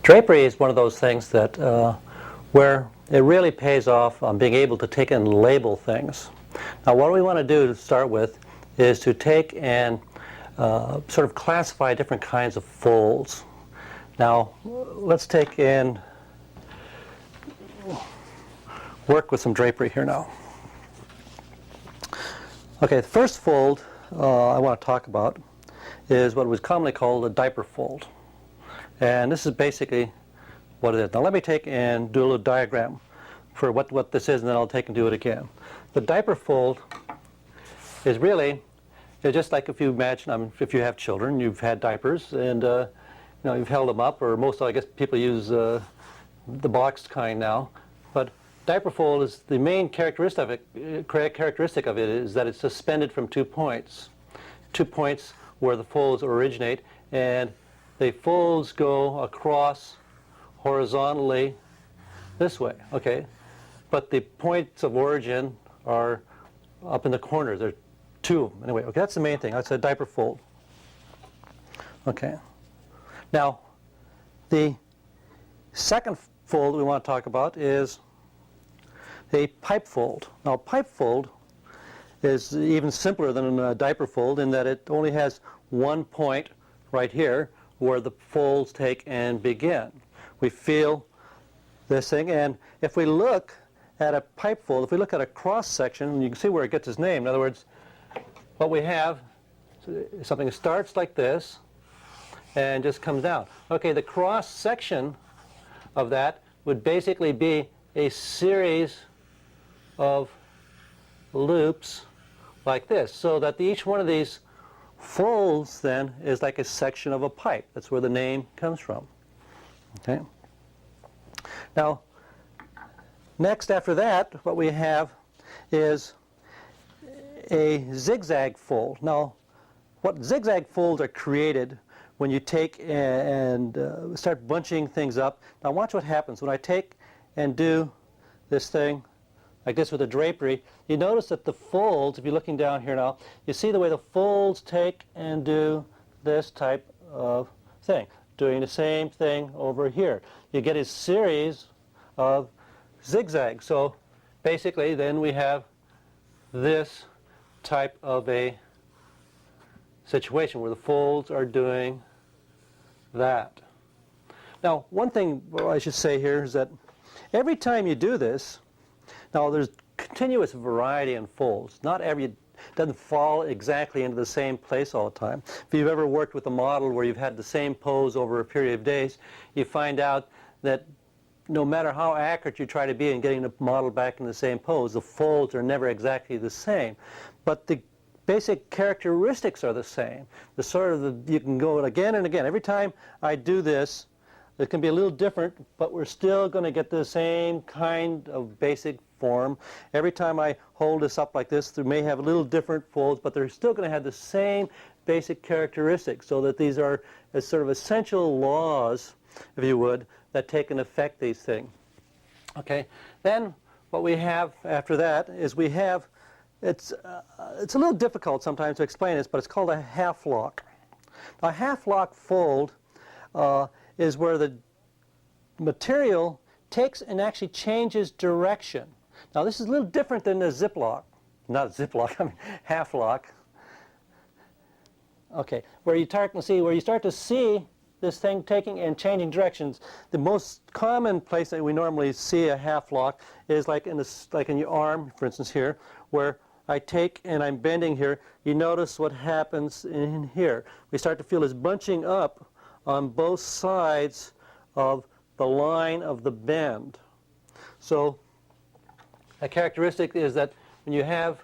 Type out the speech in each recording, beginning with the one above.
Drapery is one of those things that where it really pays off on being able to take and label things. Now what we want to do to start with is to take and sort of classify different kinds of folds. Now let's take and work with some drapery here now. Okay, the first fold I want to talk about is what was commonly called a diaper fold. And this is basically what it is. Now let me take and do a little diagram for what this is, and then I'll take and do it again. The diaper fold is really, it's just like if you imagine, if you have children, you've had diapers, and you've held them up, or most, I guess, people use the boxed kind now. But diaper fold is the main characteristic of it is that it's suspended from 2 points. 2 points where the folds originate, and the folds go across horizontally this way, okay? But the points of origin are up in the corners. There are 2 of them. Anyway, okay, that's the main thing. That's a diaper fold. Okay. Now, the second fold we want to talk about is a pipe fold. Now, a pipe fold is even simpler than a diaper fold in that it only has 1 point right here where the folds take and begin. We feel this thing, and if we look at a pipe fold, if we look at a cross section, you can see where it gets its name. In other words, what we have is something that starts like this and just comes down. Okay, the cross section of that would basically be a series of loops like this, so that each one of these folds then is like a section of a pipe. That's where the name comes from. Okay. Now, next after that, what we have is a zigzag fold. Now, what zigzag folds are created when you take and start bunching things up. Now watch what happens when I take and do this thing like this with a drapery. You notice that the folds, if you're looking down here now, you see the way the folds take and do this type of thing, doing the same thing over here. You get a series of zigzags. So basically then we have this type of a situation where the folds are doing that. Now one thing I should say here is that every time you do this, now there's continuous variety in folds. Not every doesn't fall exactly into the same place all the time. If you've ever worked with a model where you've had the same pose over a period of days, you find out that no matter how accurate you try to be in getting the model back in the same pose, the folds are never exactly the same. But the basic characteristics are the same. The sort of you can go again and again. Every time I do this, it can be a little different, but we're still going to get the same kind of basic form. Every time I hold this up like this, they may have a little different folds, but they're still going to have the same basic characteristics, so that these are sort of essential laws, if you would, that take and affect these things. Okay, then what we have after that is we have, it's a little difficult sometimes to explain this, but it's called a half lock. Now, a half lock fold is where the material takes and actually changes direction. Now this is a little different than a zip lock. Not a zip lock, I mean half lock. Okay, where you start to see this thing taking and changing directions. The most common place that we normally see a half lock is like in your arm, for instance here, where I take and I'm bending here. You notice what happens in here. We start to feel this bunching up on both sides of the line of the bend. So a characteristic is that when you have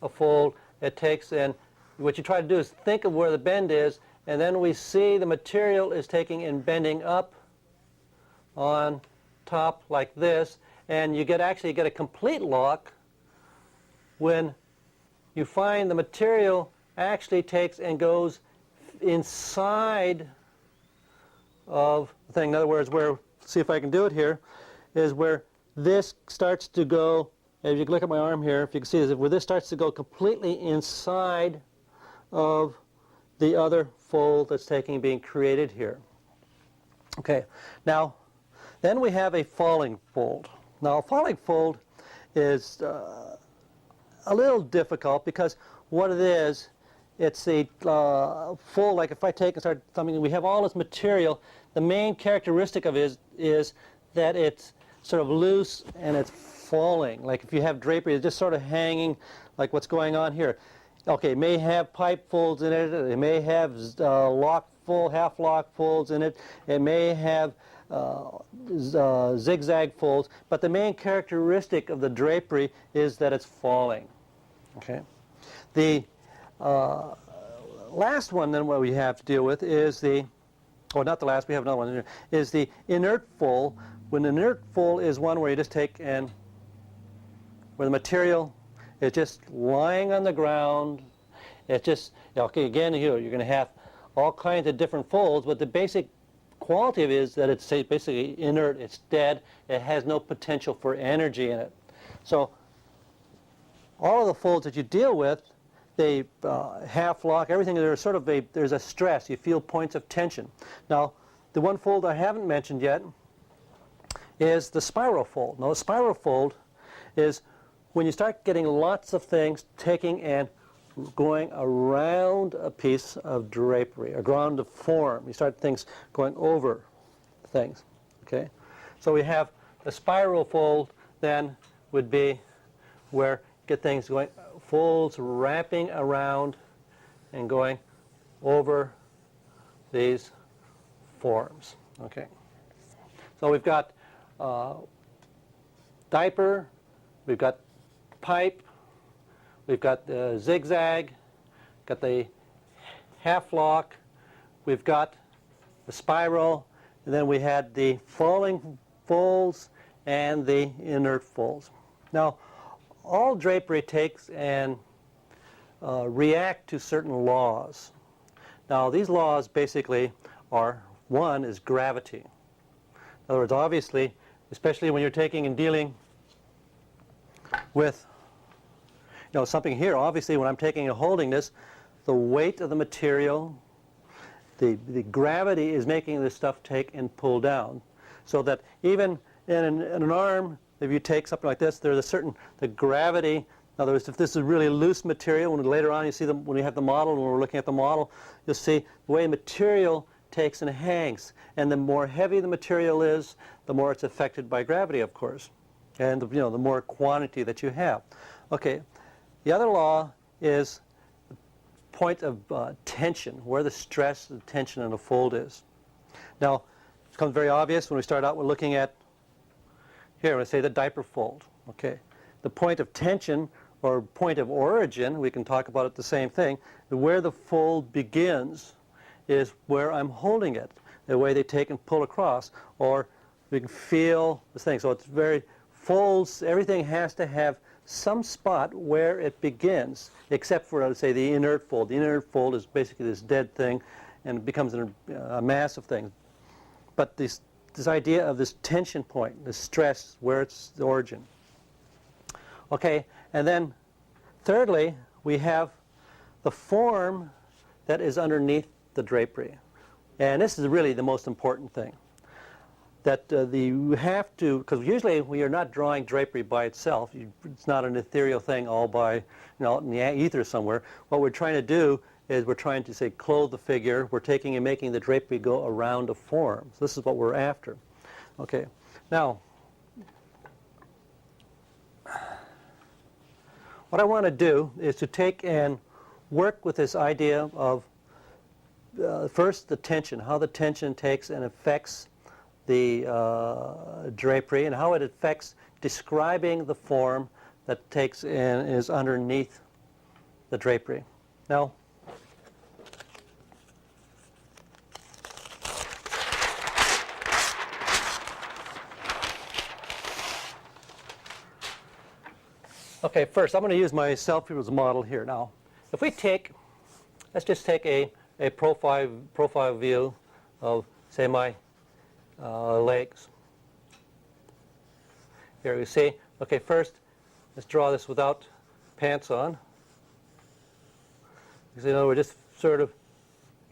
a fold, it takes and what you try to do is think of where the bend is, and then we see the material is taking and bending up on top like this, and you actually get a complete lock when you find the material actually takes and goes inside of the thing. In other words, see if I can do it here, is where this starts to go, if you look at my arm here, if you can see this, where this starts to go completely inside of the other fold that's being created here. Okay, now then we have a falling fold. Now a falling fold is a little difficult because what it is, it's a fold, like if I take and start thumbing, we have all this material. The main characteristic of it is that it's sort of loose and it's falling. Like if you have drapery, it's just sort of hanging like what's going on here. Okay, it may have pipe folds in it, it may have half lock folds in it, it may have zigzag folds, but the main characteristic of the drapery is that it's falling. Okay, the last one then what we have to deal with is not the last, we have another one here, is the inert fold. When the inert fold is one where you just take and where the material is just lying on the ground. It's just, okay, again here you're going to have all kinds of different folds, but the basic quality of it is that it's basically inert, it's dead, it has no potential for energy in it. So all of the folds that you deal with, they half lock, everything, there's sort of there's a stress, you feel points of tension. Now the one fold I haven't mentioned yet is the spiral fold. Now the spiral fold is when you start getting lots of things taking and going around a piece of drapery, around a form. You start things going over things. Okay, so we have the spiral fold then would be where you get things going, folds wrapping around and going over these forms. Okay, so we've got diaper, we've got pipe, we've got the zigzag, got the half lock, we've got the spiral, and then we had the falling folds and the inert folds. Now all drapery takes and react to certain laws. Now these laws basically are, one is gravity. In other words, obviously, especially when you're taking and dealing with something here, obviously when I'm taking and holding this, the weight of the material, the gravity is making this stuff take and pull down. So that even in an arm, if you take something like this, there's a certain, the gravity, in other words, if this is really loose material, when later on you see when you have the model, when we're looking at the model, you'll see the way material takes and hangs. And the more heavy the material is, the more it's affected by gravity, of course. And the more quantity that you have. Okay. The other law is the point of tension, where the stress, the tension in a fold is. Now, it becomes very obvious when we start out, we're looking at, here, let's say the diaper fold. Okay, the point of tension or point of origin, we can talk about it the same thing, where the fold begins is where I'm holding it, the way they take and pull across, or we can feel this thing. So it's very, folds, everything has to have some spot where it begins, except for, let's say, the inert fold. The inert fold is basically this dead thing, and it becomes a mass of things. But this idea of this tension point, this stress, where it's the origin. Okay, and then thirdly, we have the form that is underneath the drapery. And this is really the most important thing. That you have to, because usually when you're not drawing drapery by itself, it's not an ethereal thing all by, in the ether somewhere. What we're trying to do is we're trying to, say, clothe the figure. We're taking and making the drapery go around a form. So this is what we're after. Okay, now, what I want to do is to take and work with this idea of, first, the tension, how the tension takes and affects the drapery, and how it affects describing the form that takes and is underneath the drapery. Now, Okay, first I'm going to use myself here as a model here. Now, if we take, let's just take a profile view of, say, my legs. Here you see, okay, first let's draw this without pants on. Because, you know, we're just sort of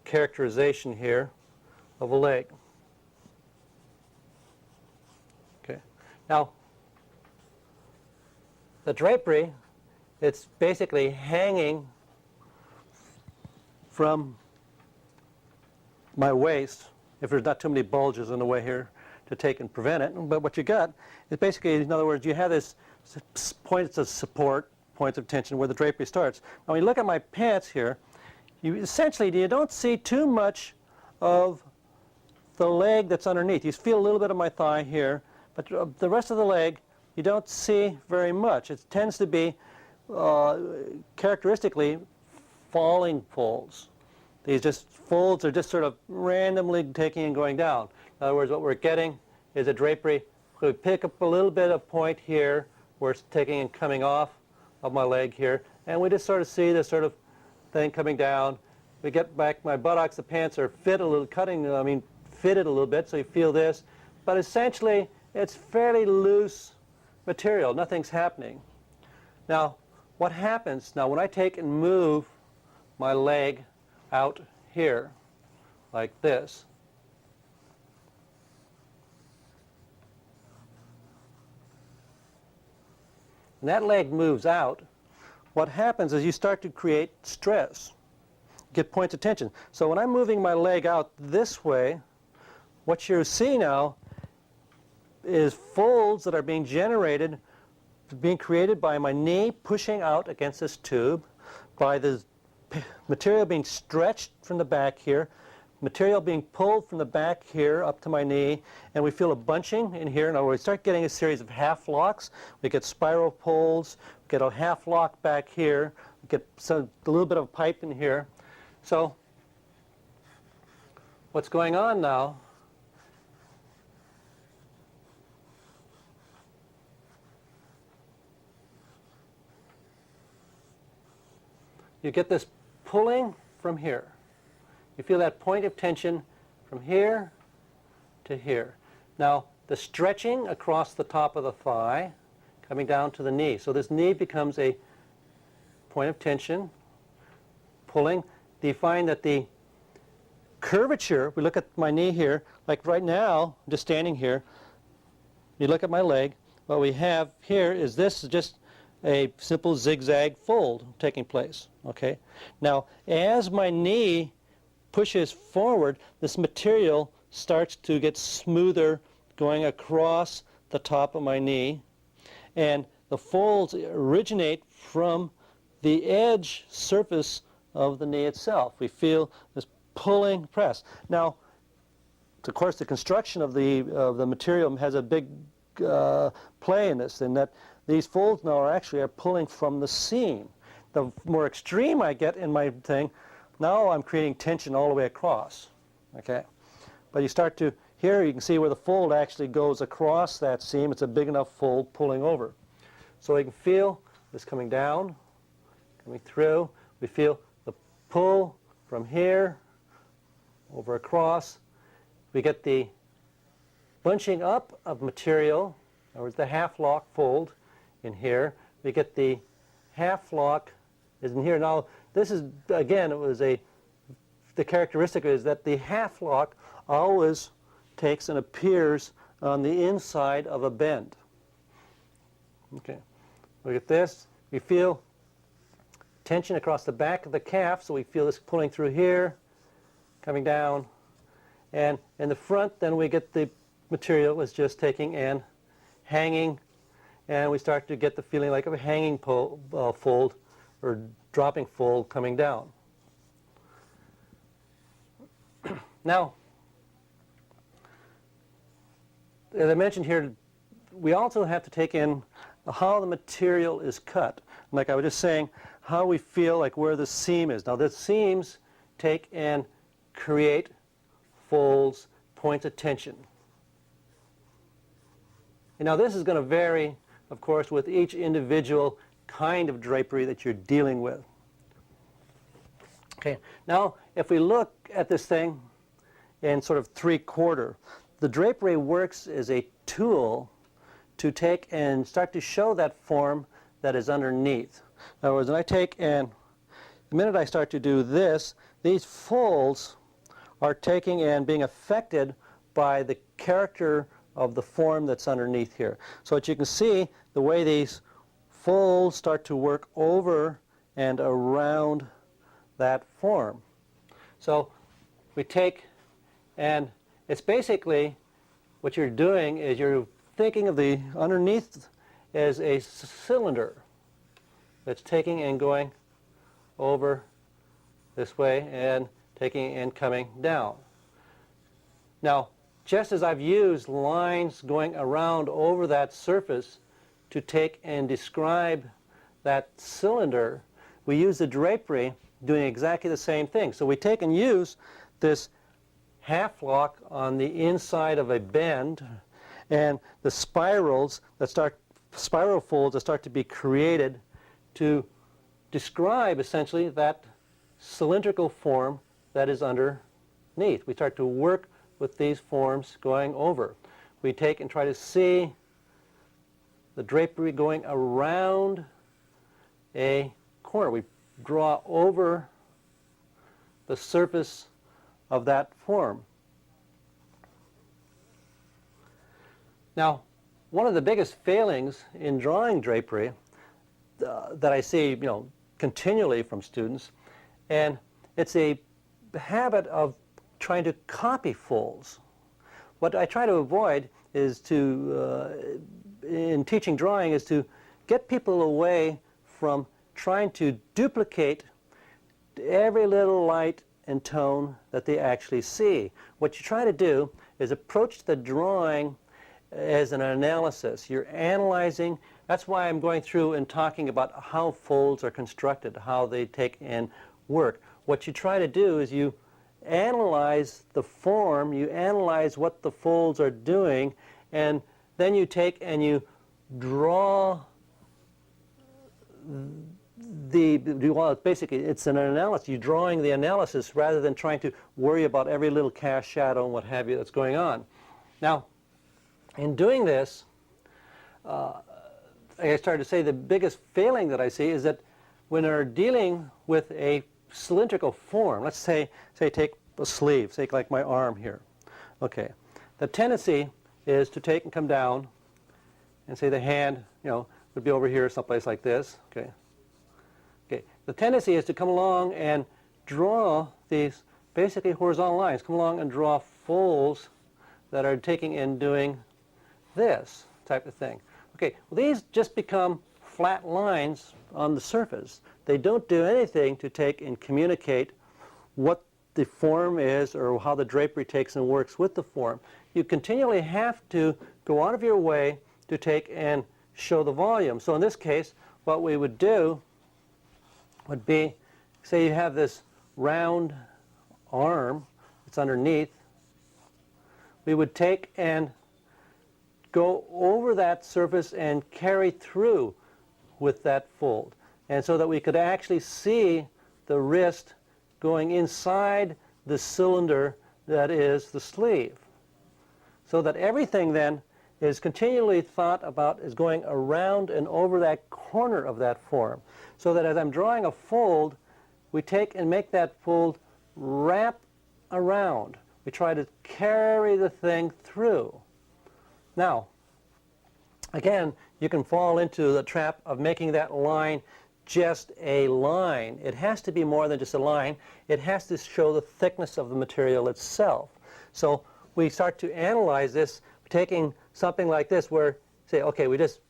characterization here of a leg. Okay, now the drapery, it's basically hanging from my waist, if there's not too many bulges in the way here to take and prevent it. But what you got is basically, in other words, you have this points of support, points of tension where the drapery starts. Now when you look at my pants here, you don't see too much of the leg that's underneath. You feel a little bit of my thigh here, but the rest of the leg you don't see very much. It tends to be characteristically falling folds. These just folds are just sort of randomly taking and going down. In other words, what we're getting is a drapery. We pick up a little bit of point here where it's taking and coming off of my leg here, and we just sort of see this sort of thing coming down. We get back my buttocks, the pants are fitted a little bit, so you feel this. But essentially, it's fairly loose material. Nothing's happening. Now, what happens now when I take and move my leg out here like this? And that leg moves out. What happens is you start to create stress, get points of tension. So when I'm moving my leg out this way, what you see now is folds that are being generated, being created by my knee pushing out against this tube, by the material being stretched from the back here, material being pulled from the back here up to my knee, and we feel a bunching in here. Now we start getting a series of half locks. We get spiral pulls, we get a half lock back here, we get a little bit of pipe in here. So what's going on now you get this pulling from here. You feel that point of tension from here to here. Now, the stretching across the top of the thigh, coming down to the knee. So this knee becomes a point of tension, pulling. Do you find that the curvature, we look at my knee here, like right now, I'm just standing here, you look at my leg, what we have here is this is just a simple zigzag fold taking place. Okay. Now, as my knee pushes forward, this material starts to get smoother going across the top of my knee, and the folds originate from the edge surface of the knee itself. We feel this pulling press. Now, of course, the construction of the material has a big play in this, in that these folds now are pulling from the seam. The more extreme I get in my thing, now I'm creating tension all the way across. Okay, but you start to, here you can see where the fold actually goes across that seam. It's a big enough fold pulling over. So we can feel this coming down, coming through. We feel the pull from here over across. We get the bunching up of material, in other words, the half lock fold in here. We get the half lock is in here. Now, this is, again, the characteristic is that the half lock always takes and appears on the inside of a bend. Okay, look at this. We feel tension across the back of the calf, so we feel this pulling through here, coming down, and in the front, then we get the material is just taking and hanging, and we start to get the feeling like of a hanging fold or dropping fold coming down. Now, as I mentioned here, we also have to take in how the material is cut. Like I was just saying, how we feel like where the seam is. Now, the seams take and create folds, points of tension. And now this is going to vary, of course, with each individual kind of drapery that you're dealing with. Okay, now if we look at this thing in sort of three-quarter, the drapery works as a tool to take and start to show that form that is underneath. In other words, when I take and the minute I start to do this, these folds are taking and being affected by the character of the form that's underneath here. So that you can see the way these folds start to work over and around that form. So we take, and it's basically what you're doing is you're thinking of the underneath as a cylinder that's taking and going over this way and taking and coming down. Now, just as I've used lines going around over that surface to take and describe that cylinder, we use the drapery doing exactly the same thing. So we take and use this half lock on the inside of a bend and the spirals that spiral folds that start to be created to describe essentially that cylindrical form that is underneath. We start to work with these forms going over. We take and try to see the drapery going around a corner. We draw over the surface of that form. Now, one of the biggest failings in drawing drapery that I see, continually from students, and it's a habit of trying to copy folds. What I try to avoid is to, in teaching drawing, is to get people away from trying to duplicate every little light and tone that they actually see. What you try to do is approach the drawing as an analysis. You're analyzing. That's why I'm going through and talking about how folds are constructed, how they take and work. What you try to do is you analyze the form, you analyze what the folds are doing, and then you take and you draw well, basically it's an analysis. You're drawing the analysis rather than trying to worry about every little cast shadow and what have you that's going on. Now, in doing this, I started to say the biggest failing that I see is that when they're dealing with a cylindrical form, let's say take a sleeve, say like my arm here. Okay, the tendency is to take and come down and say the hand, would be over here someplace like this. Okay. Okay. The tendency is to come along and draw these basically horizontal lines. Come along and draw folds that are taking and doing this type of thing. Okay. Well, these just become flat lines on the surface. They don't do anything to take and communicate what the form is or how the drapery takes and works with the form. You continually have to go out of your way to take and show the volume. So in this case, what we would do would be, say you have this round arm that's underneath, we would take and go over that surface and carry through with that fold. And so that we could actually see the wrist going inside the cylinder that is the sleeve. So that everything then is continually thought about as going around and over that corner of that form. So that as I'm drawing a fold, we take and make that fold wrap around. We try to carry the thing through. Now, again, you can fall into the trap of making that line just a line. It has to be more than just a line. It has to show the thickness of the material itself. So we start to analyze this, taking something like this where, say, okay, we're just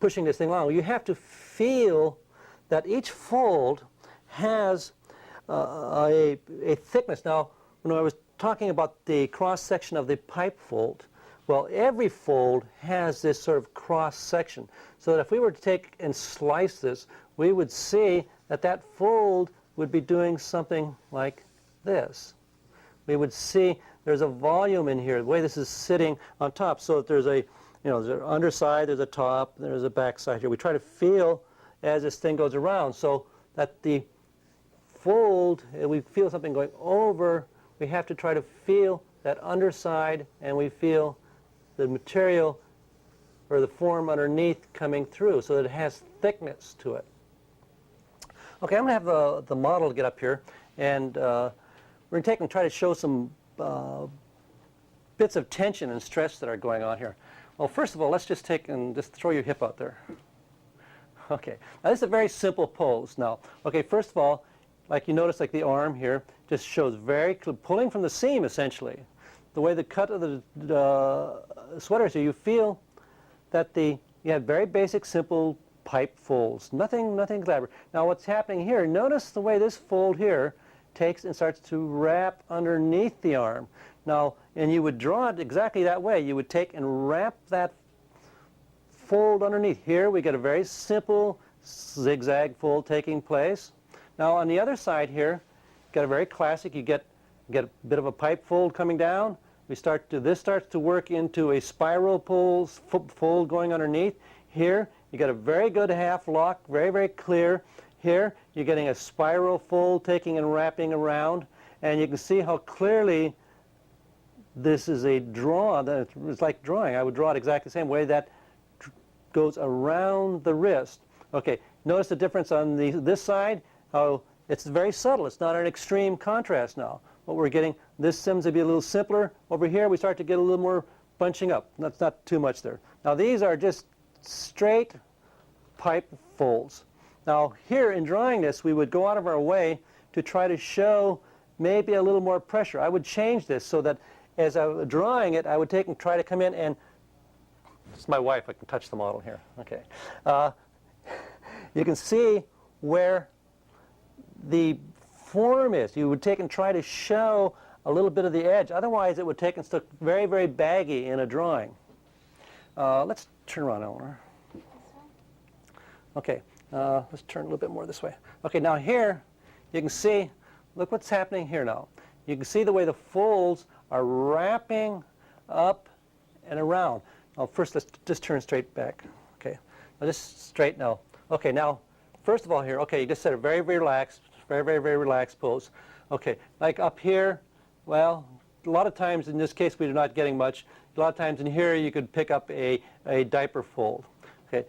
pushing this thing along. You have to feel that each fold has a thickness. Now, when I was talking about the cross-section of the pipe fold, well, every fold has this sort of cross-section. So that if we were to take and slice this, we would see that that fold would be doing something like this. We would see there's a volume in here, the way this is sitting on top, so that there's a, there's an underside, there's a top, there's a backside here. We try to feel as this thing goes around, so that the fold, we feel something going over, we have to try to feel that underside, and we feel the material or the form underneath coming through so that it has thickness to it. Okay, I'm going to have the model get up here, and we're going to take and try to show some bits of tension and stress that are going on here. Well, first of all, let's just take and just throw your hip out there. Okay, now this is a very simple pose. Now, okay, first of all, like you notice, like the arm here just shows very pulling from the seam essentially. The way the cut of the sweater is here, you feel that you have very basic, simple pipe folds. Nothing elaborate. Now, what's happening here? Notice the way this fold here takes and starts to wrap underneath the arm. Now, and you would draw it exactly that way. You would take and wrap that fold underneath. Here we get a very simple zigzag fold taking place. Now on the other side here, got a very classic, you get a bit of a pipe fold coming down. This starts to work into a spiral fold going underneath. Here you get a very good half lock, very, very clear. Here you're getting a spiral fold taking and wrapping around, and you can see how clearly this is a draw. It's like drawing. I would draw it exactly the same way. That goes around the wrist. Okay, notice the difference on this side, how it's very subtle. It's not an extreme contrast now. What we're getting, this seems to be a little simpler. Over here we start to get a little more bunching up. That's not too much there. Now these are just straight pipe folds. Now here in drawing this, we would go out of our way to try to show maybe a little more pressure. I would change this so that as I was drawing it, I would take and try to come in and, it's my wife, I can touch the model here. Okay. You can see where the form is. You would take and try to show a little bit of the edge. Otherwise, it would take and look very, very baggy in a drawing. Let's turn around, Eleanor. Okay. Let's turn a little bit more this way. Okay, now here, you can see, look what's happening here now. You can see the way the folds are wrapping up and around. Now first, let's just turn straight back. Okay, now just straight now. Okay, now, first of all here, okay, you just set a very, very relaxed, very, very, very relaxed pose. Okay, like up here, well, a lot of times in this case we're not getting much. A lot of times in here you could pick up a diaper fold. Okay,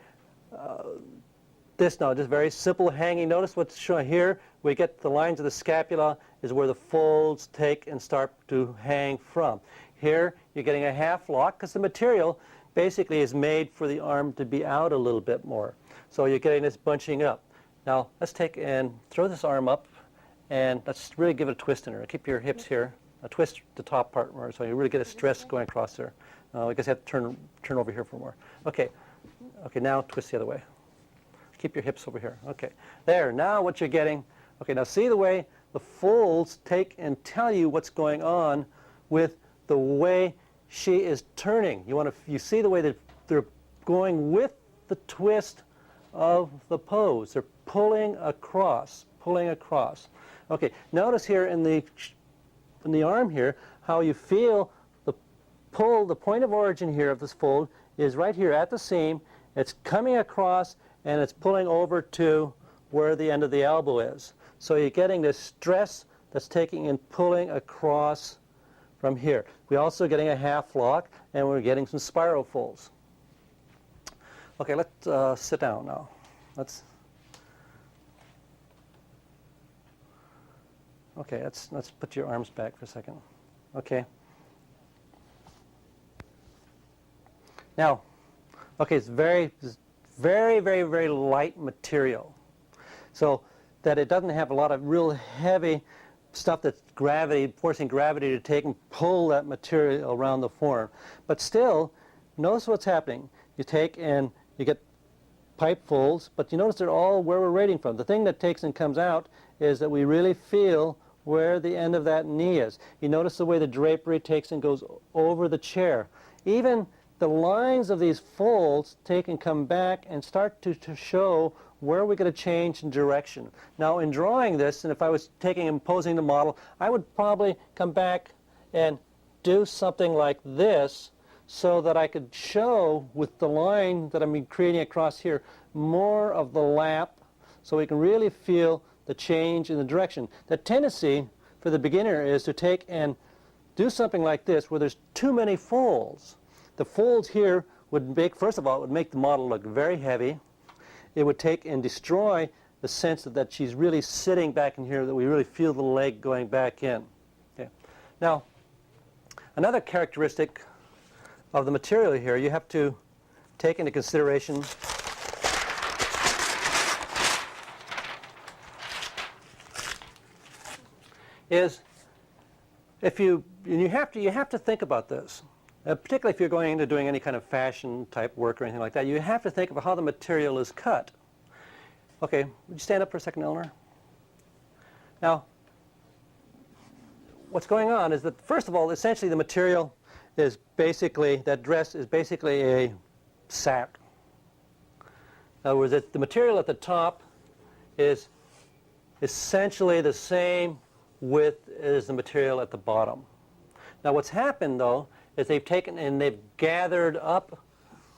this now, just very simple hanging. Notice what's shown here. We get the lines of the scapula is where the folds take and start to hang from. Here you're getting a half lock because the material basically is made for the arm to be out a little bit more. So you're getting this bunching up. Now let's take and throw this arm up and let's really give it a twist in there. Keep your hips here. Twist the top part more so you really get a stress going across there. I guess I have to turn over here for more. Okay. Okay, now twist the other way. Keep your hips over here. Okay. There. Now what you're getting. Okay, now see the way the folds take and tell you what's going on with the way she is turning. You see the way that they're going with the twist of the pose. They're pulling across, pulling across. Okay, notice here in the arm here how you feel the pull, the point of origin here of this fold is right here at the seam. It's coming across and it's pulling over to where the end of the elbow is. So you're getting this stress that's taking and pulling across from here. We're also getting a half lock, and we're getting some spiral folds. Okay, let's sit down now. Let's put your arms back for a second. Okay. Now, okay, it's very, very, very light material, so that it doesn't have a lot of real heavy stuff that's forcing gravity to take and pull that material around the form. But still, notice what's happening. You take and you get pipe folds, but you notice they're all where we're rating from. The thing that takes and comes out is that we really feel where the end of that knee is. You notice the way the drapery takes and goes over the chair. Even the lines of these folds take and come back and start to show where we're going to change in direction. Now in drawing this, and if I was taking and posing the model, I would probably come back and do something like this so that I could show with the line that I'm creating across here more of the lap, so we can really feel the change in the direction. The tendency for the beginner is to take and do something like this where there's too many folds. The folds here would make, first of all, it would make the model look very heavy. It would take and destroy the sense that she's really sitting back in here, that we really feel the leg going back in. Okay. Now, another characteristic of the material here you have to take into consideration is you have to think about this, particularly if you're going into doing any kind of fashion type work or anything like that. You have to think about how the material is cut. Okay, would you stand up for a second, Eleanor? Now, what's going on is that, first of all, essentially the material is basically, that dress is basically a sack. In other words, the material at the top is essentially the same width as the material at the bottom. Now what's happened though is they've taken and they've gathered up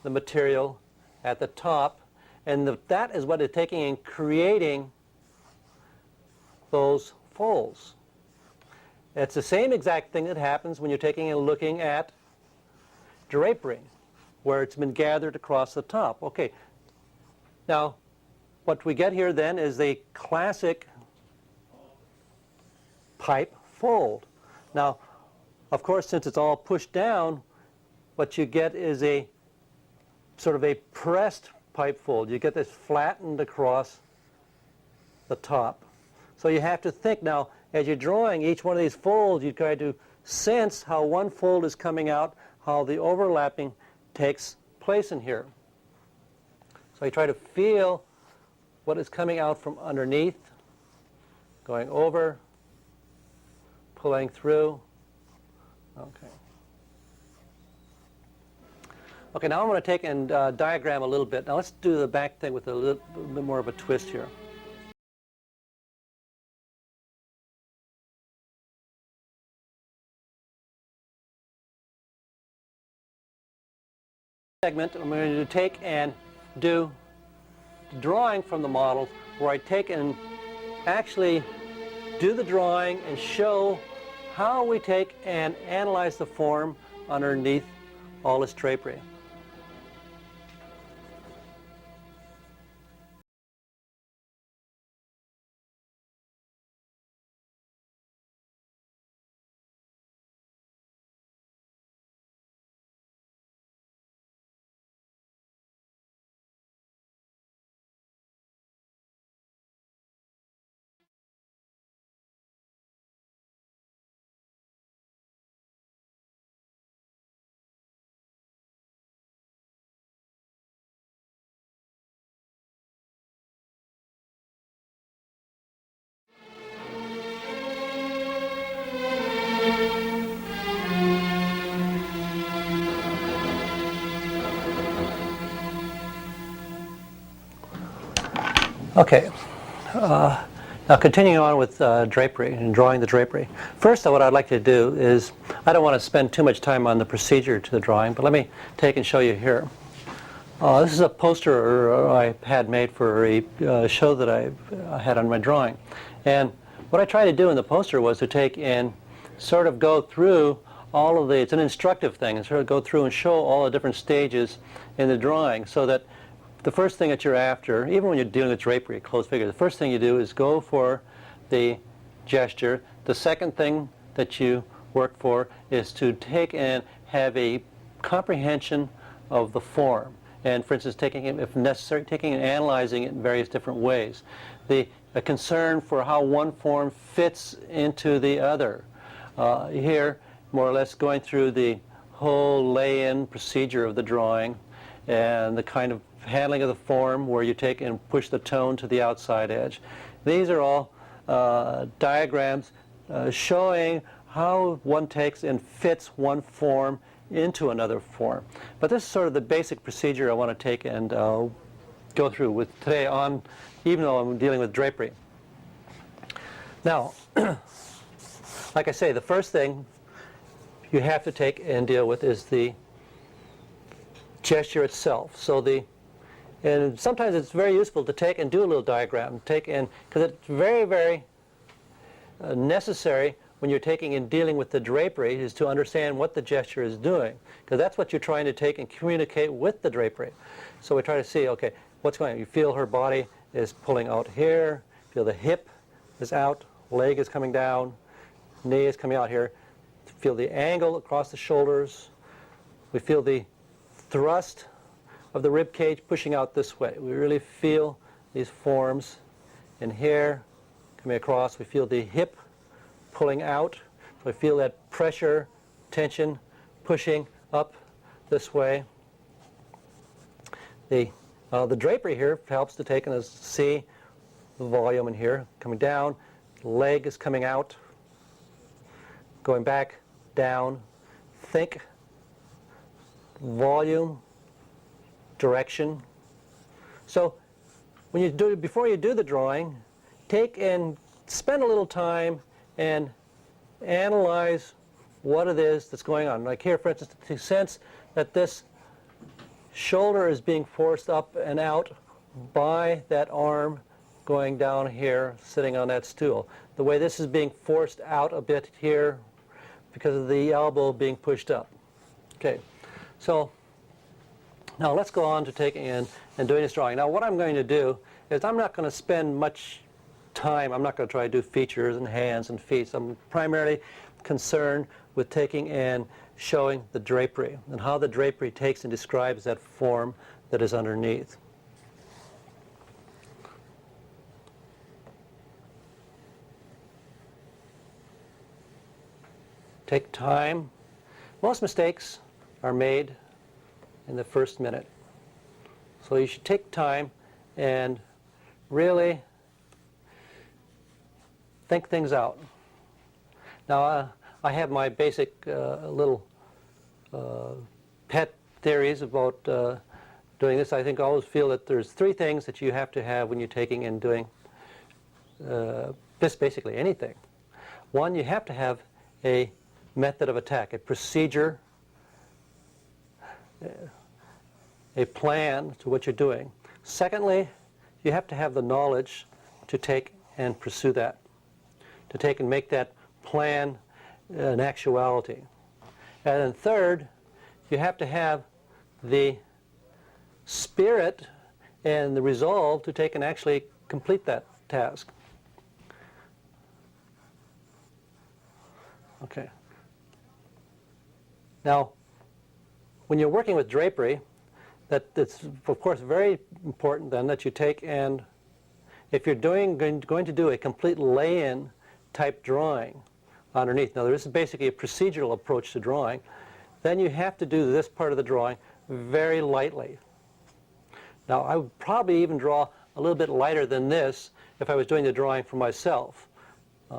the material at the top, and that is what they're taking and creating those folds. It's the same exact thing that happens when you're taking and looking at drapery, where it's been gathered across the top. Okay, now what we get here then is the classic pipe fold. Now, of course, since it's all pushed down, what you get is a sort of a pressed pipe fold. You get this flattened across the top. So you have to think now, as you're drawing each one of these folds, you try to sense how one fold is coming out, how the overlapping takes place in here. So you try to feel what is coming out from underneath, going over, pulling through. Okay. Okay, now I'm going to take and diagram a little bit. Now let's do the back thing with a little bit more of a twist here. Segment, I'm going to take and do the drawing from the models, where I take and actually do the drawing and show how we take and analyze the form underneath all this drapery. Okay, now continuing on with drapery and drawing the drapery. First, what I'd like to do is, I don't want to spend too much time on the procedure to the drawing, but let me take and show you here. This is a poster I had made for a show that I had on my drawing. And what I tried to do in the poster was to take and sort of go through all of it's an instructive thing, and sort of go through and show all the different stages in the drawing, so that the first thing that you're after, even when you're dealing with drapery, a closed figure, the first thing you do is go for the gesture. The second thing that you work for is to take and have a comprehension of the form. And for instance, taking it, if necessary, taking and analyzing it in various different ways. A concern for how one form fits into the other. Here, more or less going through the whole lay-in procedure of the drawing, and the kind of handling of the form where you take and push the tone to the outside edge. These are all diagrams showing how one takes and fits one form into another form. But this is sort of the basic procedure I want to take and go through with today on, even though I'm dealing with drapery. Now, like I say, the first thing you have to take and deal with is the gesture itself. And sometimes it's very useful to take and do a little diagram, because it's very, very necessary when you're taking and dealing with the drapery is to understand what the gesture is doing, because that's what you're trying to take and communicate with the drapery. So we try to see, okay, what's going on? You feel her body is pulling out here, feel the hip is out, leg is coming down, knee is coming out here, feel the angle across the shoulders, we feel the thrust of the rib cage pushing out this way. We really feel these forms in here coming across. We feel the hip pulling out. So I feel that pressure, tension, pushing up this way. The drapery here helps to take and see the volume in here coming down. Leg is coming out, going back, down. Think, volume, direction. So when you do, before you do the drawing, take and spend a little time and analyze what it is that's going on. Like here, for instance, to sense that this shoulder is being forced up and out by that arm going down here, sitting on that stool. The way this is being forced out a bit here because of the elbow being pushed up. Okay, so now let's go on to taking in and doing this drawing. Now what I'm going to do is I'm not going to spend much time. I'm not going to try to do features and hands and feet. So I'm primarily concerned with taking and showing the drapery and how the drapery takes and describes that form that is underneath. Take time. Most mistakes are made in the first minute. So you should take time and really think things out. Now, I have my basic little pet theories about doing this. I think I always feel that there's three things that you have to have when you're taking and doing just basically anything. One, you have to have a method of attack, a procedure, a plan to what you're doing. Secondly, you have to have the knowledge to take and pursue that, to take and make that plan an actuality. And then third, you have to have the spirit and the resolve to take and actually complete that task. Okay. Now, when you're working with drapery, it's of course very important then that you take and, if you're going to do a complete lay-in type drawing underneath, now this is basically a procedural approach to drawing, then you have to do this part of the drawing very lightly. Now I would probably even draw a little bit lighter than this if I was doing the drawing for myself.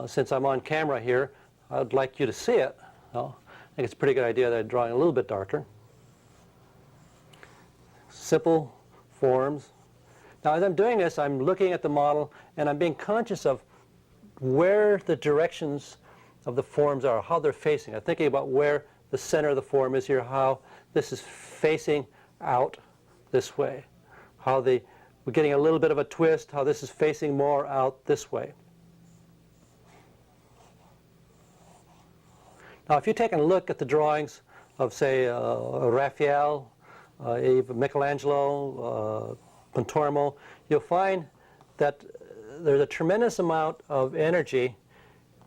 Since I'm on camera here, I'd like you to see it. I think it's a pretty good idea that I'm drawing a little bit darker. Simple forms. Now as I'm doing this, I'm looking at the model and I'm being conscious of where the directions of the forms are, how they're facing. I'm thinking about where the center of the form is here, how this is facing out this way, how we're getting a little bit of a twist, how this is facing more out this way. Now if you take a look at the drawings of, say, Raphael, Michelangelo, Pontormo, you'll find that there's a tremendous amount of energy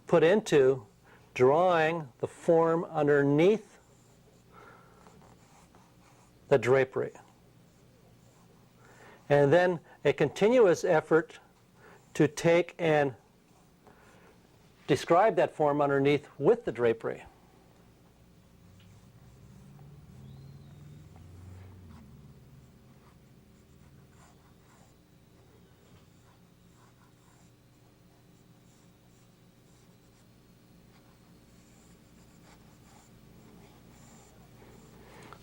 put into drawing the form underneath the drapery. And then a continuous effort to take and describe that form underneath with the drapery.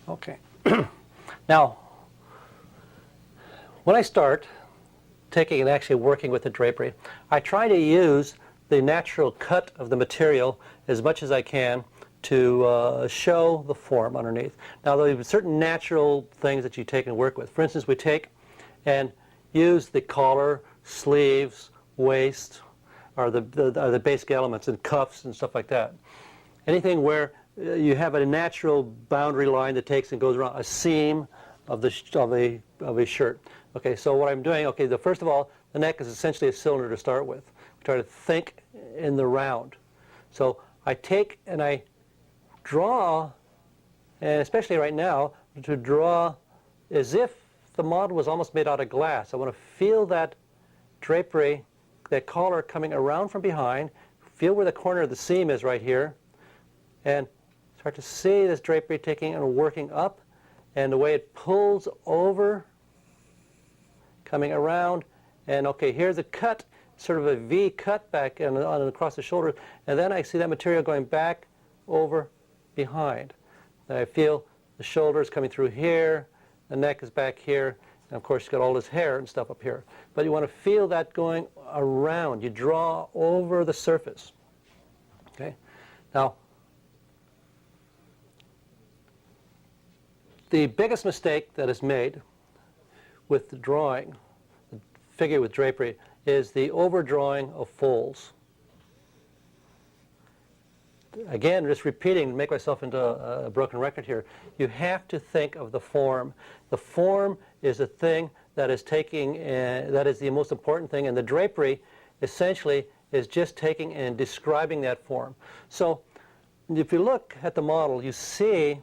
Okay. Now, when I start taking and actually working with the drapery, I try to use the natural cut of the material as much as I can to show the form underneath. Now there are certain natural things that you take and work with. For instance, we take and use the collar, sleeves, waist, are the basic elements, and cuffs and stuff like that. Anything where you have a natural boundary line that takes and goes around a seam of a shirt. Okay, so what I'm doing, okay, first of all, the neck is essentially a cylinder to start with. We try to think in the round. So I take and I draw, and especially right now, to draw as if the model was almost made out of glass. I want to feel that drapery, that collar coming around from behind, feel where the corner of the seam is right here, and start to see this drapery taking and working up, and the way it pulls over, coming around, and okay, here's a cut, sort of a V cut back and across the shoulder, and then I see that material going back over behind. And I feel the shoulders coming through here, the neck is back here, and of course you've got all this hair and stuff up here. But you want to feel that going around. You draw over the surface. Okay? Now, the biggest mistake that is made with the drawing, the figure with drapery, is the overdrawing of folds. Again, just repeating to make myself into a broken record here, you have to think of the form. The form is the thing that is taking, that is the most important thing, and the drapery essentially is just taking and describing that form. So if you look at the model, you see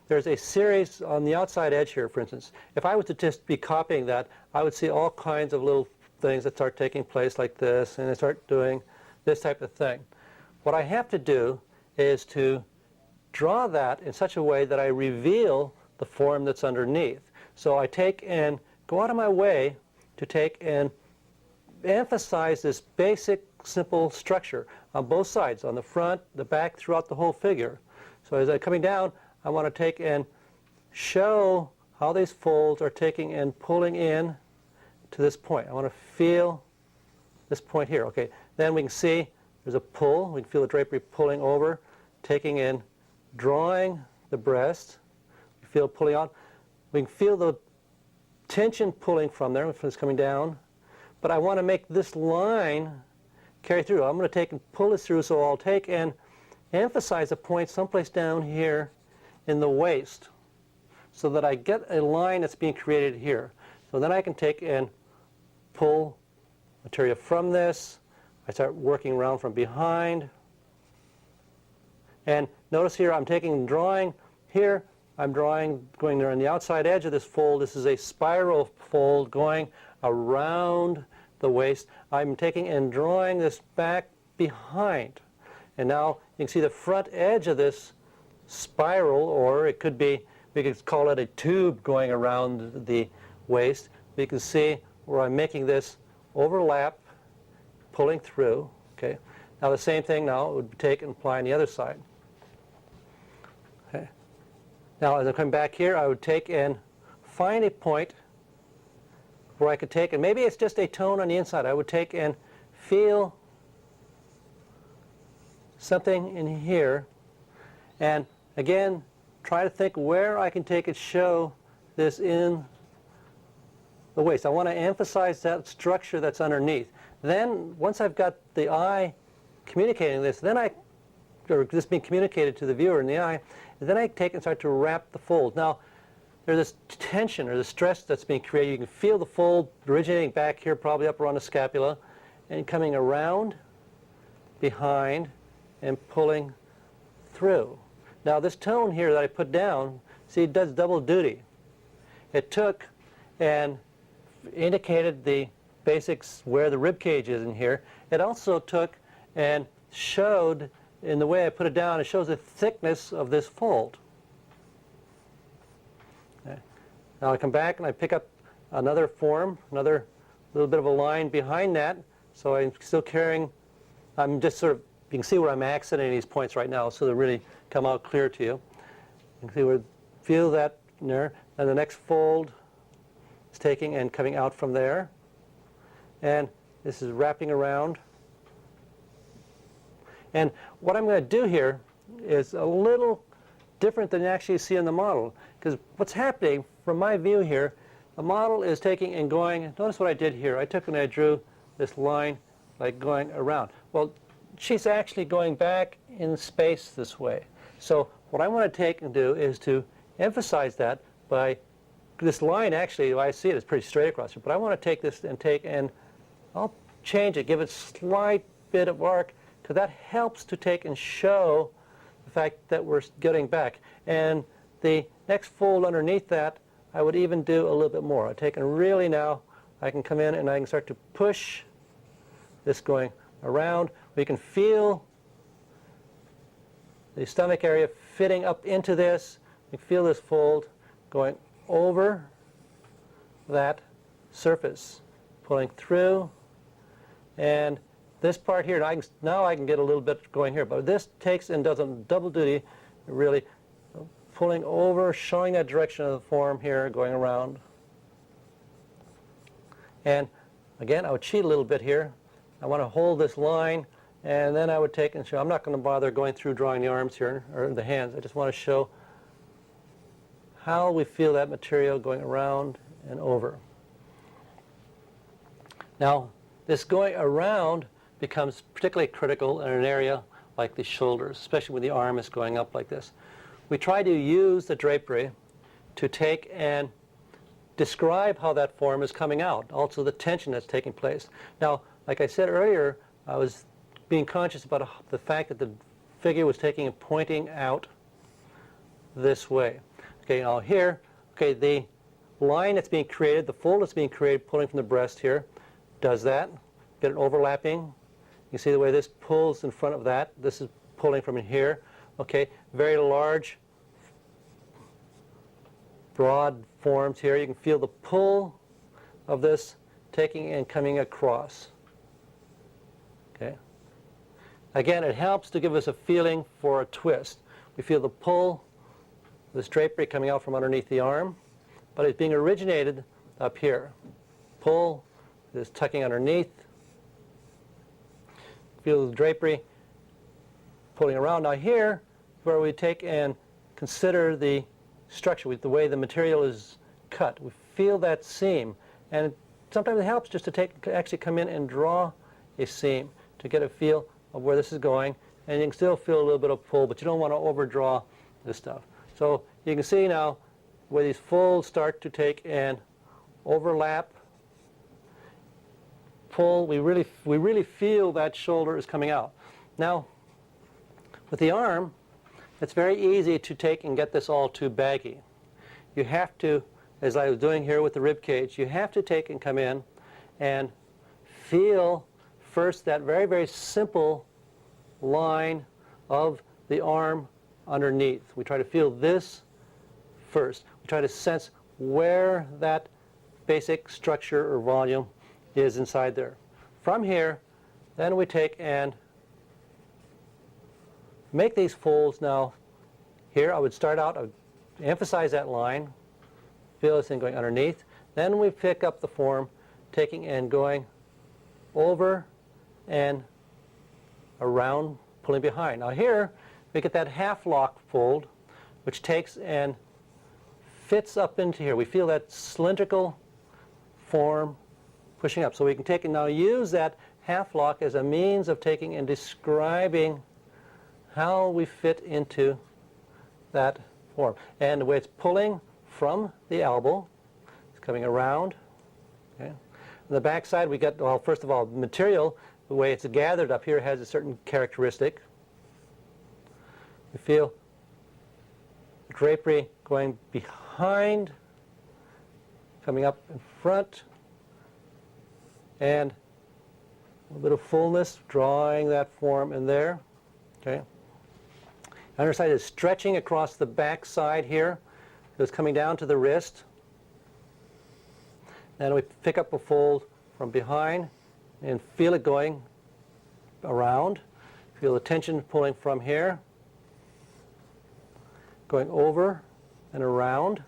there's a series on the outside edge here, for instance. If I was to just be copying that, I would see all kinds of little things that start taking place like this, and I start doing this type of thing. What I have to do is to draw that in such a way that I reveal the form that's underneath. So I take and go out of my way to take and emphasize this basic, simple structure on both sides, on the front, the back, throughout the whole figure. So as I'm coming down, I want to take and show how these folds are taking and pulling in to this point. I want to feel this point here. Okay, then we can see there's a pull. We can feel the drapery pulling over, taking in, drawing the breast. We feel it pulling out. We can feel the tension pulling from there if it's coming down. But I want to make this line carry through. I'm going to take and pull this through, so I'll take and emphasize a point someplace down here in the waist so that I get a line that's being created here. So then I can take and pull material from this. I start working around from behind. And notice here I'm taking and drawing. Here I'm drawing, going there on the outside edge of this fold. This is a spiral fold going around the waist. I'm taking and drawing this back behind. And now you can see the front edge of this spiral, or it could be, we could call it a tube going around the waist. You can see where I'm making this overlap, pulling through. Okay. Now the same thing now would take and apply on the other side. Okay. Now as I come back here, I would take and find a point where I could take, and maybe it's just a tone on the inside. I would take and feel something in here, and again, try to think where I can take and show this in the waist. I want to emphasize that structure that's underneath. Then, once I've got the eye communicating this, or this being communicated to the viewer in the eye, then I take and start to wrap the fold. Now, there's this tension or the stress that's being created. You can feel the fold originating back here, probably up around the scapula, and coming around, behind, and pulling through. Now, this tone here that I put down, see, it does double duty. It took and indicated the basics where the rib cage is in here. It also took and showed, in the way I put it down, it shows the thickness of this fold. Okay. Now I come back and I pick up another form, another little bit of a line behind that, so I'm still carrying, I'm just sort of, you can see where I'm accenting these points right now, so they really come out clear to you. You can see where, feel that in there, and the next fold is taking and coming out from there. And this is wrapping around. And what I'm going to do here is a little different than you actually see in the model. Because what's happening from my view here, the model is taking and going, notice what I did here. I took and I drew this line like going around. Well, she's actually going back in space this way. So what I want to take and do is to emphasize that by this line. Actually, I see it, it's pretty straight across here, but I want to take this and I'll change it, give it a slight bit of arc, because that helps to take and show the fact that we're getting back. And the next fold underneath that, I would even do a little bit more. I've taken really now, I can come in and I can start to push this going around. We can feel the stomach area fitting up into this. You can feel this fold going over that surface, pulling through. And this part here, now I can get a little bit going here, but this takes and does a double duty, really pulling over, showing that direction of the form here, going around. And again, I would cheat a little bit here. I want to hold this line, and then I would take and show. I'm not going to bother going through drawing the arms here, or the hands. I just want to show how we feel that material going around and over. Now, this going around becomes particularly critical in an area like the shoulders, especially when the arm is going up like this. We try to use the drapery to take and describe how that form is coming out, also the tension that's taking place. Now, like I said earlier, I was being conscious about the fact that the figure was taking and pointing out this way. Okay, now here, okay, the line that's being created, the fold that's being created, pulling from the breast here, does that. Get it overlapping. You see the way this pulls in front of that. This is pulling from in here. Okay, very large, broad forms here. You can feel the pull of this taking and coming across. Okay. Again, it helps to give us a feeling for a twist. We feel the pull, this drapery coming out from underneath the arm, but it's being originated up here. Pull, this tucking underneath. Feel the drapery pulling around. Now here, where we take and consider the structure, the way the material is cut. We feel that seam, and sometimes it helps just to actually come in and draw a seam to get a feel of where this is going, and you can still feel a little bit of pull, but you don't want to overdraw this stuff. So you can see now where these folds start to take and overlap, pull. We really feel that shoulder is coming out. Now, with the arm, it's very easy to take and get this all too baggy. You have to, as I was doing here with the rib cage, you have to take and come in and feel first that very, very simple line of the arm underneath. We try to feel this first. We try to sense where that basic structure or volume is inside there. From here, then we take and make these folds. Now here I would start out, I would emphasize that line, feel this thing going underneath. Then we pick up the form, taking and going over and around, pulling behind. Now here we get that half lock fold, which takes and fits up into here. We feel that cylindrical form pushing up. So we can take and now use that half lock as a means of taking and describing how we fit into that form. And the way it's pulling from the elbow, it's coming around. Okay. On the back side, we get, well, first of all, material, the way it's gathered up here has a certain characteristic. We feel drapery going behind, coming up in front, and a little bit of fullness, drawing that form in there. Okay. Underside is stretching across the back side here. So it's coming down to the wrist. Then we pick up a fold from behind and feel it going around. Feel the tension pulling from here, going over and around.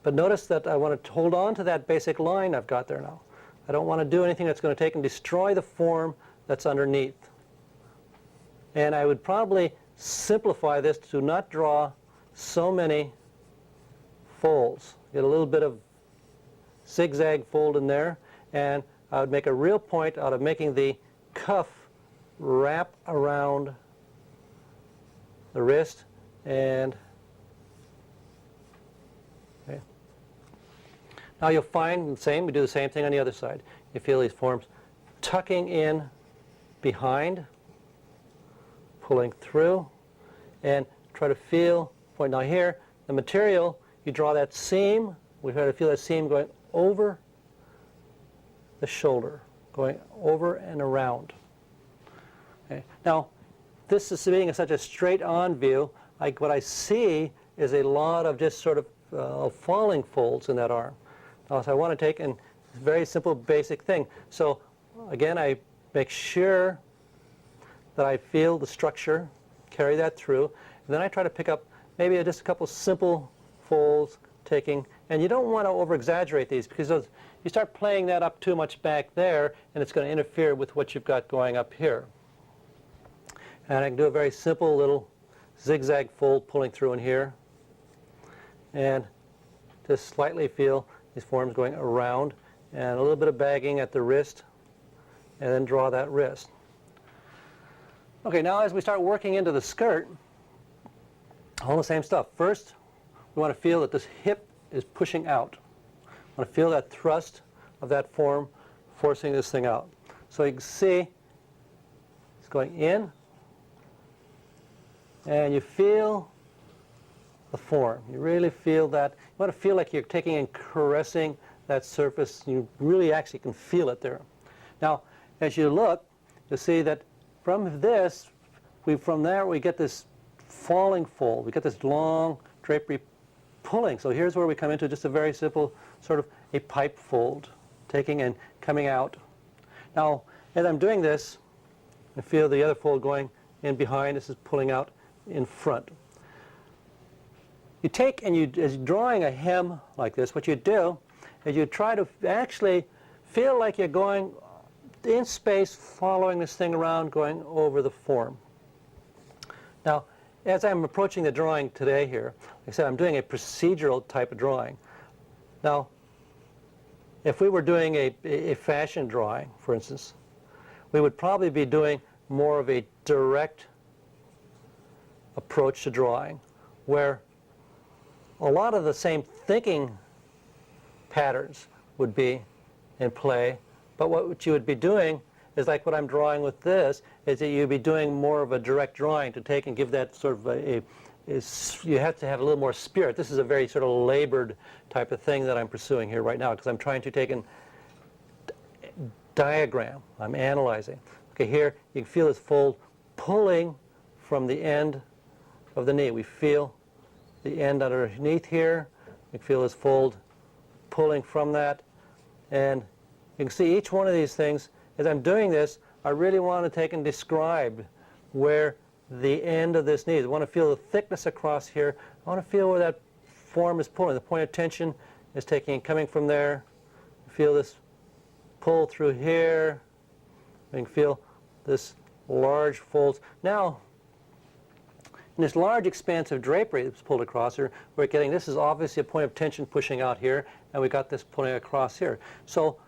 But notice that I want to hold on to that basic line I've got there now. I don't want to do anything that's going to take and destroy the form that's underneath. And I would probably simplify this to not draw so many folds. Get a little bit of zigzag fold in there, and I would make a real point out of making the cuff wrap around the wrist, and okay. Now you'll find the same, we do the same thing on the other side. You feel these forms tucking in behind, pulling through, and try to feel, point now here, the material, you draw that seam, we try to feel that seam going over the shoulder, going over and around. Okay. Now, this is being such a straight-on view, what I see is a lot of just sort of falling folds in that arm. Now, so I want to take a very simple, basic thing. So, again, I make sure that I feel the structure, carry that through, and then I try to pick up maybe just a couple simple folds, and you don't want to over-exaggerate these because you start playing that up too much back there, and it's going to interfere with what you've got going up here. And I can do a very simple little zigzag fold pulling through in here, and just slightly feel these forms going around, and a little bit of bagging at the wrist, and then draw that wrist. Okay, now as we start working into the skirt, all the same stuff. First, we want to feel that this hip is pushing out. I want to feel that thrust of that form forcing this thing out. So you can see it's going in, and you feel the form. You really feel that. You want to feel like you're taking and caressing that surface. You really actually can feel it there. Now, as you look, you'll see that from this, from there we get this falling fold. We get this long drapery pulling. So here's where we come into just a very simple sort of a pipe fold, taking and coming out. Now, as I'm doing this, I feel the other fold going in behind. This is pulling out in front. You take and as you're drawing a hem like this, what you do is you try to actually feel like you're going in space, following this thing around, going over the form. Now, as I'm approaching the drawing today here, like I said, I'm doing a procedural type of drawing. Now, if we were doing a fashion drawing, for instance, we would probably be doing more of a direct approach to drawing, where a lot of the same thinking patterns would be in play, but what you would be doing is like what I'm drawing with this, is that you'd be doing more of a direct drawing to take and give that sort of you have to have a little more spirit. This is a very sort of labored type of thing that I'm pursuing here right now, because I'm trying to take and diagram. I'm analyzing. Okay, here you can feel this fold pulling from the end of the knee. We feel the end underneath here. You can feel this fold pulling from that, and you can see each one of these things. As I'm doing this, I really want to take and describe where the end of this knee is. I want to feel the thickness across here. I want to feel where that form is pulling. The point of tension is taking and coming from there. Feel this pull through here. You can feel this large folds. Now, in this large expanse of drapery that's pulled across here, we're getting, this is obviously a point of tension pushing out here, and we got this pulling across here. So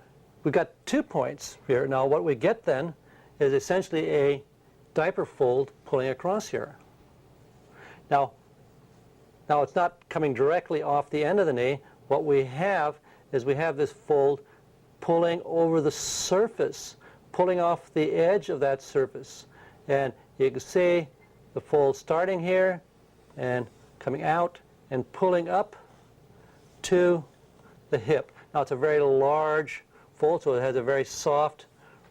we've got 2 points here. Now what we get then is essentially a diaper fold pulling across here. Now it's not coming directly off the end of the knee. What we have is we have this fold pulling over the surface, pulling off the edge of that surface. And you can see the fold starting here and coming out and pulling up to the hip. Now it's a very large fold, so it has a very soft,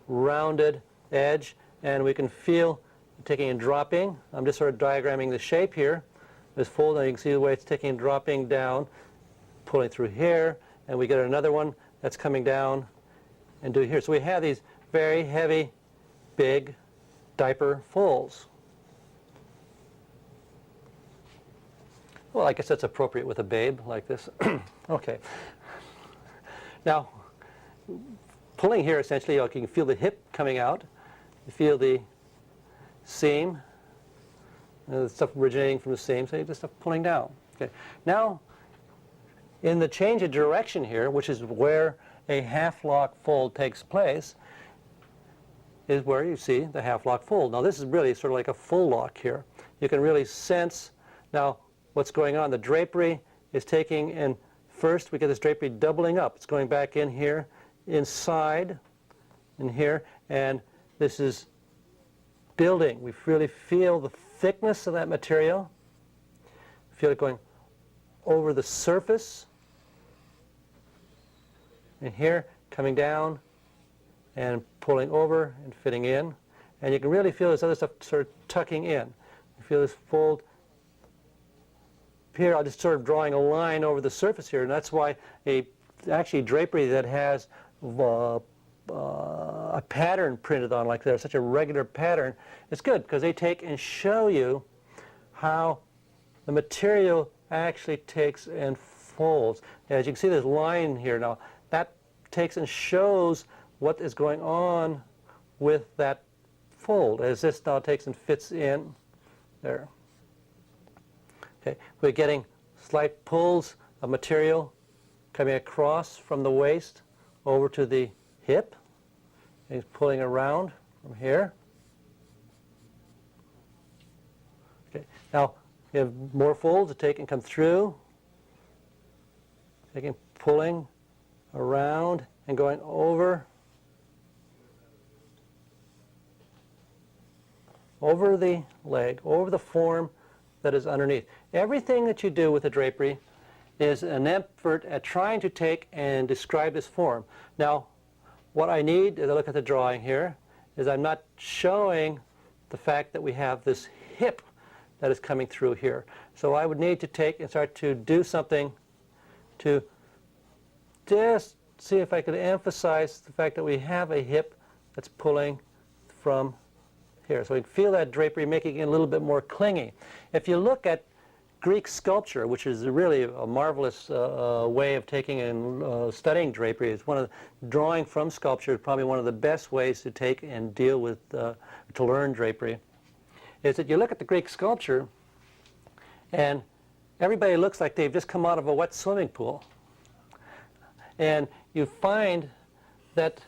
rounded edge, and we can feel taking and dropping. I'm just sort of diagramming the shape here. This fold, and you can see the way it's taking and dropping down, pulling through here, and we get another one that's coming down and do here. So we have these very heavy, big diaper folds. Well, I guess that's appropriate with a babe like this. Okay. Now, pulling here essentially, you can feel the hip coming out. You feel the seam, the stuff originating from the seam, so you just stuff pulling down. Okay. Now, in the change of direction here, which is where a half-lock fold takes place, is where you see the half-lock fold. Now this is really sort of like a full lock here. You can really sense now what's going on. The drapery is taking, and first we get this drapery doubling up. It's going back in here, inside, in here, and this is building. We really feel the thickness of that material. Feel it going over the surface, and here, coming down, and pulling over and fitting in. And you can really feel this other stuff sort of tucking in. You feel this fold here. I'm just sort of drawing a line over the surface here, and that's why actually drapery that has a pattern printed on like that, such a regular pattern, it's good because they take and show you how the material actually takes and folds. As you can see this line here now, that takes and shows what is going on with that fold as this now takes and fits in there. Okay, we're getting slight pulls of material coming across from the waist over to the hip. He's pulling around from here. Okay, now you have more folds that take and come through, taking, pulling around and going over the leg, over the form that is underneath. Everything that you do with the drapery is an effort at trying to take and describe this form. Now, what I need, as I look at the drawing here, is I'm not showing the fact that we have this hip that is coming through here. So I would need to take and start to do something to just see if I could emphasize the fact that we have a hip that's pulling from here. So we can feel that drapery making it a little bit more clingy. If you look at Greek sculpture, which is really a marvelous way of taking and studying drapery, it's one of the, drawing from sculpture is probably one of the best ways to take and deal with, to learn drapery, is that you look at the Greek sculpture and everybody looks like they've just come out of a wet swimming pool. And you find that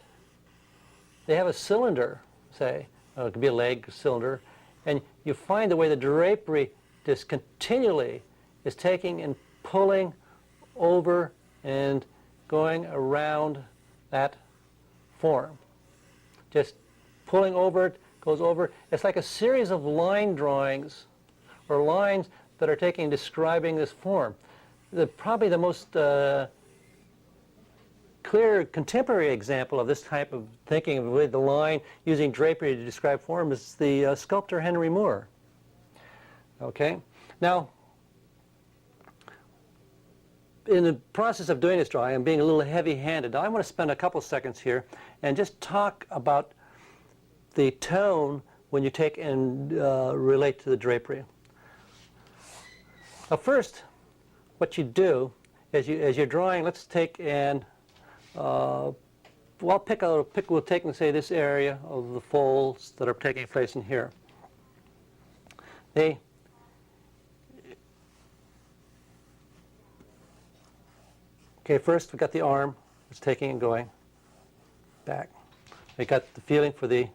they have a cylinder, say, it could be a leg cylinder, and you find the way the drapery just continually is taking and pulling over and going around that form. Just pulling over it, goes over. It's like a series of line drawings or lines that are taking and describing this form. Probably the most clear contemporary example of this type of thinking with the line using drapery to describe form is the sculptor Henry Moore. Okay, now in the process of doing this drawing, I'm being a little heavy-handed. Now I want to spend a couple seconds here and just talk about the tone when you take and relate to the drapery. Now first, what you do is as you're drawing, let's take and we'll take and say this area of the folds that are taking place in here. Okay, first we got the arm. It's taking and going back. We got the feeling for the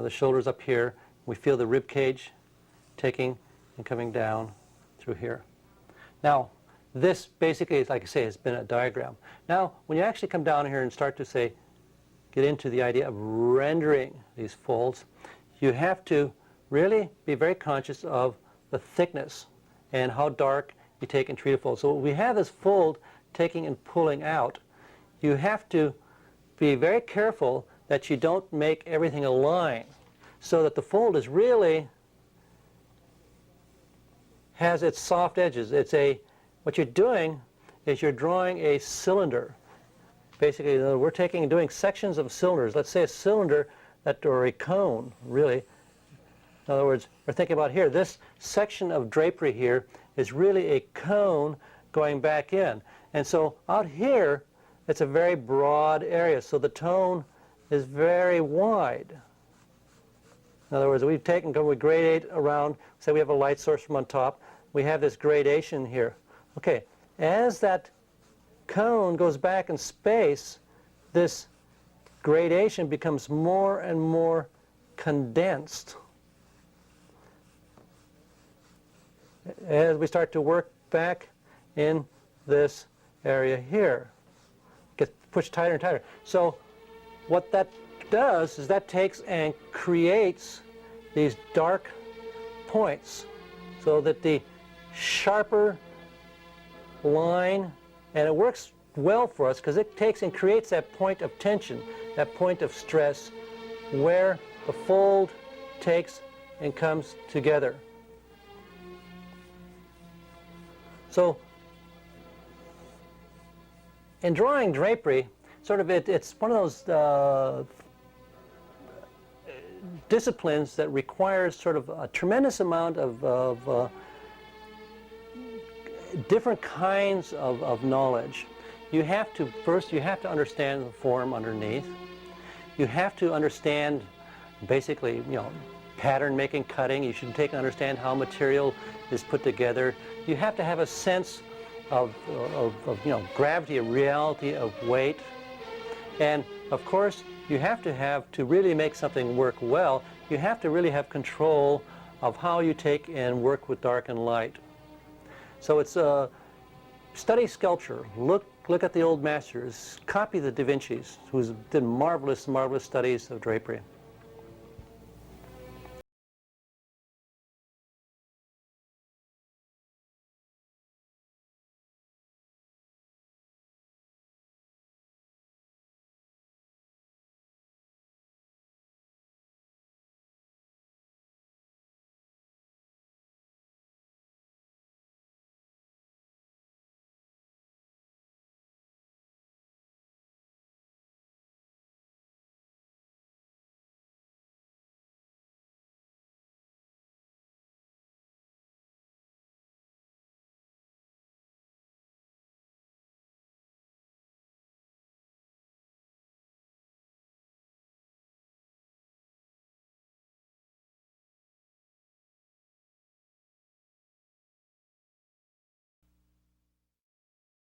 shoulders up here. We feel the rib cage taking and coming down through here. Now, this basically, is, like I say, has been a diagram. Now, when you actually come down here and start to say, get into the idea of rendering these folds, you have to really be very conscious of the thickness and how dark you take and treat a fold. So we have this fold taking and pulling out. You have to be very careful that you don't make everything a line so that the fold is really has its soft edges. What you're doing is you're drawing a cylinder. Basically, we're taking and doing sections of cylinders. Let's say a cylinder or a cone, really. In other words, we're thinking about here, this section of drapery here is really a cone going back in. And so out here, it's a very broad area, so the tone is very wide. In other words, we've taken, we gradate around, say we have a light source from on top, we have this gradation here. Okay, as that cone goes back in space, this gradation becomes more and more condensed. As we start to work back in this area here, it gets pushed tighter and tighter. So what that does is that takes and creates these dark points so that the sharper line, and it works well for us because it takes and creates that point of tension, that point of stress where the fold takes and comes together. So in drawing drapery, sort of it's one of those disciplines that requires sort of a tremendous amount of different kinds of knowledge. You have to, first you have to understand the form underneath. You have to understand basically, you know, pattern making, cutting. You should take and understand how material is put together. You have to have a sense of you know, gravity, of reality, of weight. And of course, you have to really make something work well, you have to really have control of how you take and work with dark and light. So it's study sculpture. Look at the old masters. Copy the Da Vinci's, who did marvelous studies of drapery.